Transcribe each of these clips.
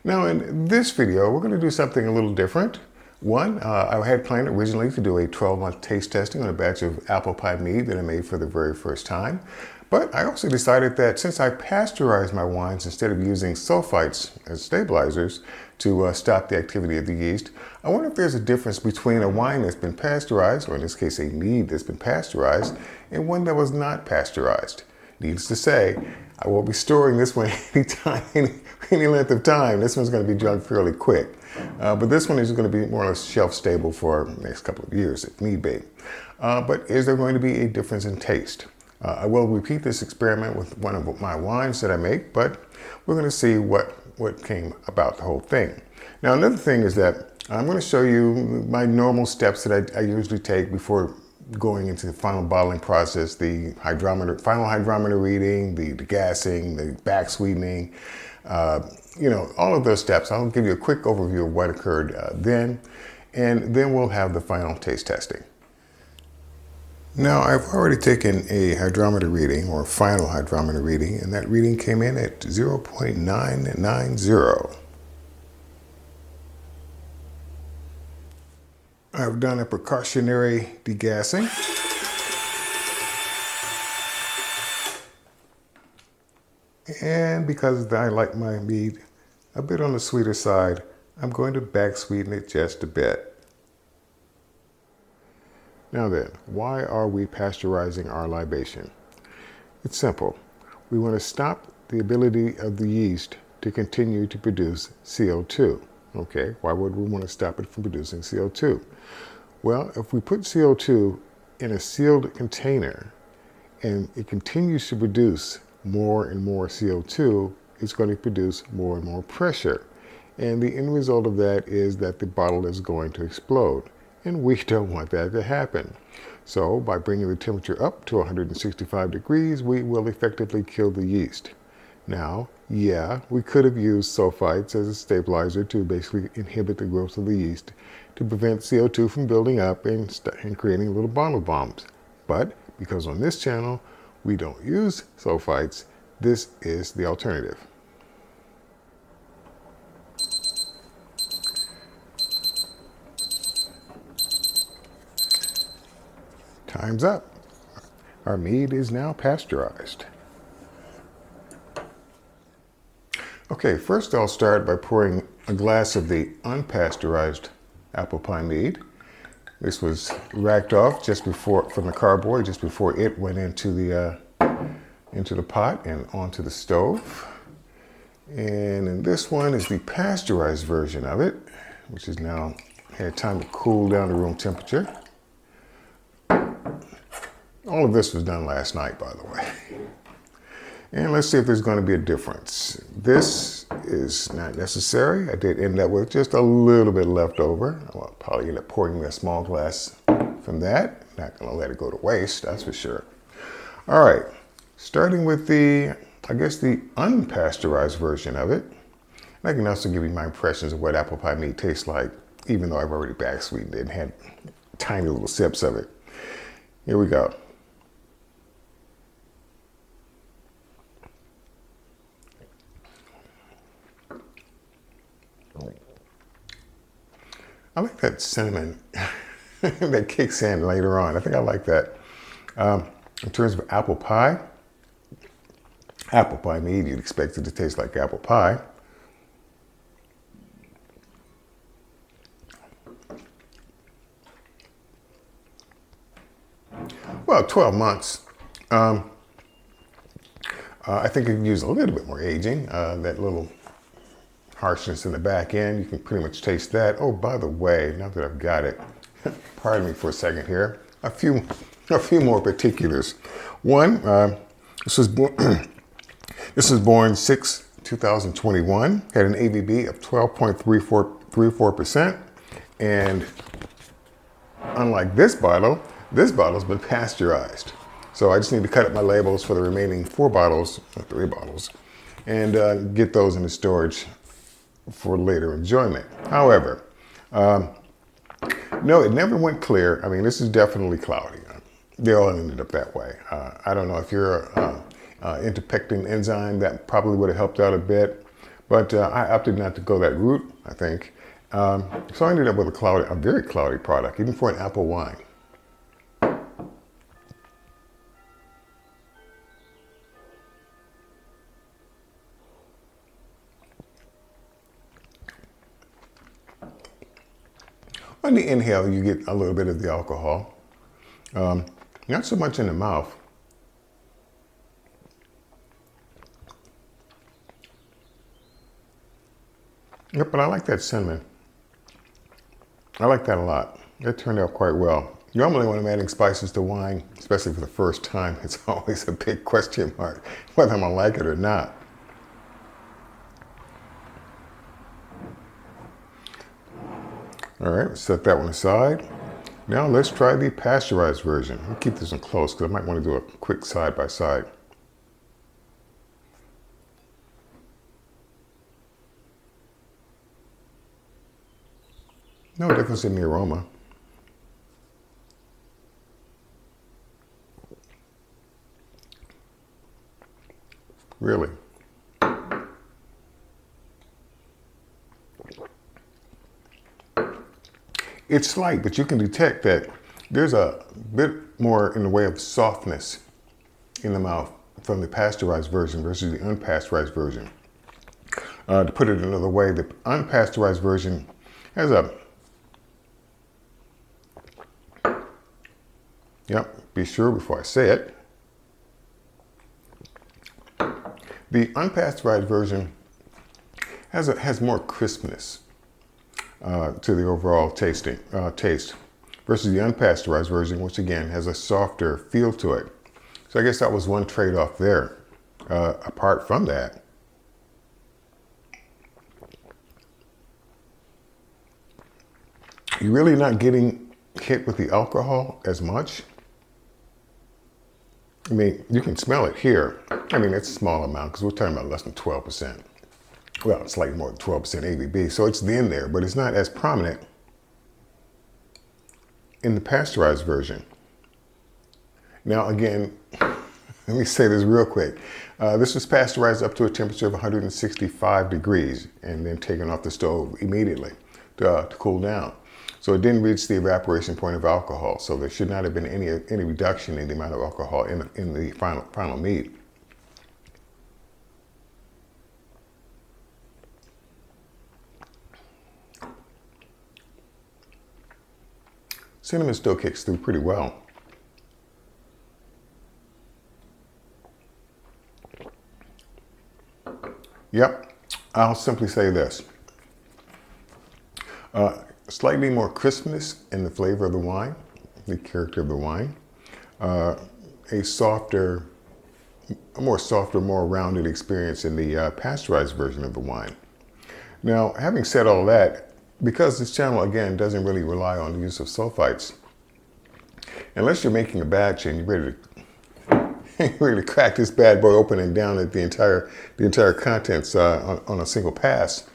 Now in this video, we're going to do something a little different. One, I had planned originally to do a 12-month taste testing on a batch of Apple Pie Mead that I made for the very first time. But I also decided that since I pasteurize my wines instead of using sulfites as stabilizers to stop the activity of the yeast, I wonder if there's a difference between a wine that's been pasteurized, or in this case a mead that's been pasteurized, and one that was not pasteurized. Needless to say, I won't be storing this one any length of time. This one's going to be drunk fairly quick. But this one is going to be more or less shelf stable for the next couple of years if need be. But is there going to be a difference in taste? I will repeat this experiment with one of my wines that I make, but we're going to see what came about the whole thing. Now, another thing is that I'm going to show you my normal steps that I usually take before going into the final bottling process, the final hydrometer reading, the gassing, the back sweetening, all of those steps. I'll give you a quick overview of what occurred then, and then we'll have the final taste testing. Now, I've already taken a hydrometer reading, or final hydrometer reading, and that reading came in at 0.990. I've done a precautionary degassing. And because I like my mead a bit on the sweeter side, I'm going to back sweeten it just a bit. Now then, why are we pasteurizing our libation? It's simple. We want to stop the ability of the yeast to continue to produce CO2. Okay, why would we want to stop it from producing CO2? Well, if we put CO2 in a sealed container and it continues to produce more and more CO2, it's going to produce more and more pressure. And the end result of that is that the bottle is going to explode. And we don't want that to happen. So by bringing the temperature up to 165 degrees, we will effectively kill the yeast. Now, yeah, we could have used sulfites as a stabilizer to basically inhibit the growth of the yeast to prevent CO2 from building up and creating little bottle bombs. But because on this channel we don't use sulfites, this is the alternative. Time's up. Our mead is now pasteurized. Okay, first I'll start by pouring a glass of the unpasteurized Apple Pie Mead. This was racked off just before from the cardboard, just before it went into the pot and onto the stove. And in this one is the pasteurized version of it, which has now had time to cool down to room temperature. All of this was done last night, by the way. And let's see if there's going to be a difference. This is not necessary. I did end up with just a little bit left over. I'll probably end up pouring a small glass from that. Not going to let it go to waste, that's for sure. All right, starting with the unpasteurized version of it. And I can also give you my impressions of what apple pie mead tastes like, even though I've already back sweetened it and had tiny little sips of it. Here we go. I like that cinnamon that kicks in later on. I think I like that. In terms of apple pie mead, you'd expect it to taste like apple pie. Well, 12 months. I think you can use a little bit more aging. That little harshness in the back end, you can pretty much taste that. Oh, by the way, now that I've got it, pardon me for a second here, a few more particulars. One, this was born 6/2021, had an ABV of 12.34%, and unlike this bottle's been pasteurized. So I just need to cut up my labels for the remaining 3 bottles, and get those into storage for later enjoyment. However, no, it never went clear. I mean, this is definitely cloudy. they all ended up that way. I don't know if you're into pectin enzyme, that probably would have helped out a bit, but I opted not to go that route, I think. So I ended up with a very cloudy product, even for an apple wine. On the inhale, you get a little bit of the alcohol. Not so much in the mouth. Yep, but I like that cinnamon. I like that a lot. It turned out quite well. Normally when I'm adding spices to wine, especially for the first time, it's always a big question mark whether I'm gonna like it or not. All right, set that one aside. Now let's try the pasteurized version. I'll keep this one close because I might want to do a quick side by side. No difference in the aroma. Really. It's slight, but you can detect that there's a bit more in the way of softness in the mouth from the pasteurized version versus the unpasteurized version. To put it another way, the unpasteurized version has a, be sure before I say it. The unpasteurized version has more crispness to the overall taste versus the unpasteurized version, which again has a softer feel to it. So I guess that was one trade-off there. Apart from that, you're really not getting hit with the alcohol as much. I mean, you can smell it here. I mean, it's a small amount because we're talking about less than 12%. Well, it's like more than 12% ABV, so it's in there, but it's not as prominent in the pasteurized version. Now, again, let me say this real quick. This was pasteurized up to a temperature of 165 degrees and then taken off the stove immediately to cool down. So it didn't reach the evaporation point of alcohol, so there should not have been any reduction in the amount of alcohol in the final mead. Cinnamon still kicks through pretty well. Yep, I'll simply say this. Slightly more crispness in the flavor of the wine, the character of the wine. A more softer, more rounded experience in the pasteurized version of the wine. Now, having said all that, because this channel, again, doesn't really rely on the use of sulfites, unless you're making a batch and you're ready to crack this bad boy open and down at the entire contents on a single pass,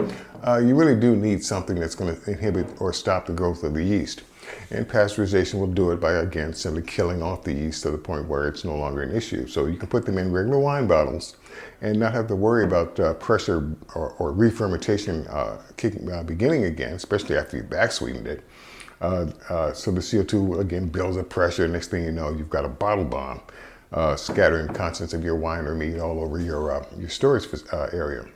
you really do need something that's going to inhibit or stop the growth of the yeast. And pasteurization will do it by, again, simply killing off the yeast to the point where it's no longer an issue. So you can put them in regular wine bottles and not have to worry about pressure or re-fermentation beginning again, especially after you back sweetened it. So the CO2 again builds up pressure. Next thing you know, you've got a bottle bomb scattering the contents of your wine or mead all over your storage area.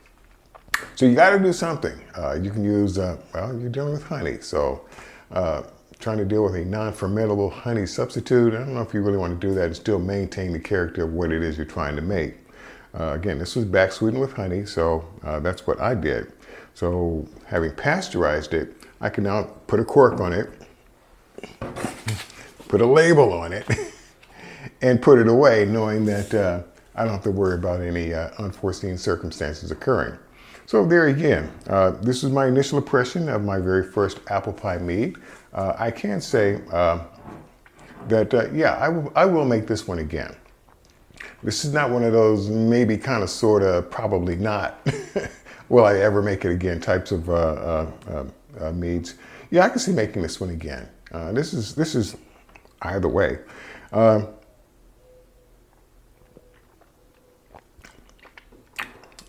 So you got to do something. You can use, well, you're dealing with honey. So trying to deal with a non-fermentable honey substitute, I don't know if you really want to do that and still maintain the character of what it is you're trying to make. Again, this was back sweetened with honey, so that's what I did. So having pasteurized it, I can now put a cork on it, put a label on it, and put it away, knowing that I don't have to worry about any unforeseen circumstances occurring. So there again, this is my initial impression of my very first Apple Pie Mead. I can say that, yeah, I will make this one again. This is not one of those maybe, kind of, sort of, probably not, will I ever make it again types of meads. Yeah, I can see making this one again. This is either way.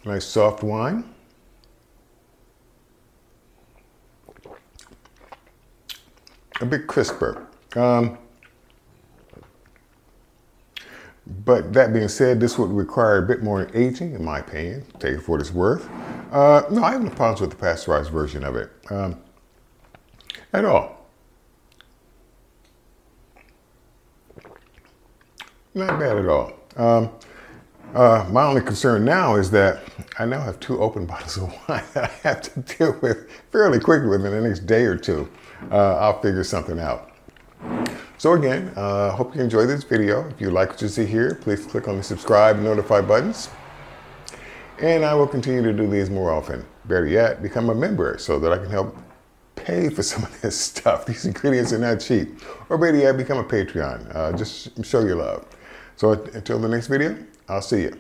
Nice soft wine. A bit crisper. But that being said, this would require a bit more aging, in my opinion. Take it for what it's worth. No, I have no problems with the pasteurized version of it at all. Not bad at all. My only concern now is that I now have 2 open bottles of wine that I have to deal with fairly quickly within the next day or 2. I'll figure something out. So again, hope you enjoyed this video. If you like what you see here, please click on the subscribe and notify buttons. And I will continue to do these more often. Better yet, become a member so that I can help pay for some of this stuff. These ingredients are not cheap. Or better yet, become a Patreon. Just show your love. So until the next video, I'll see you.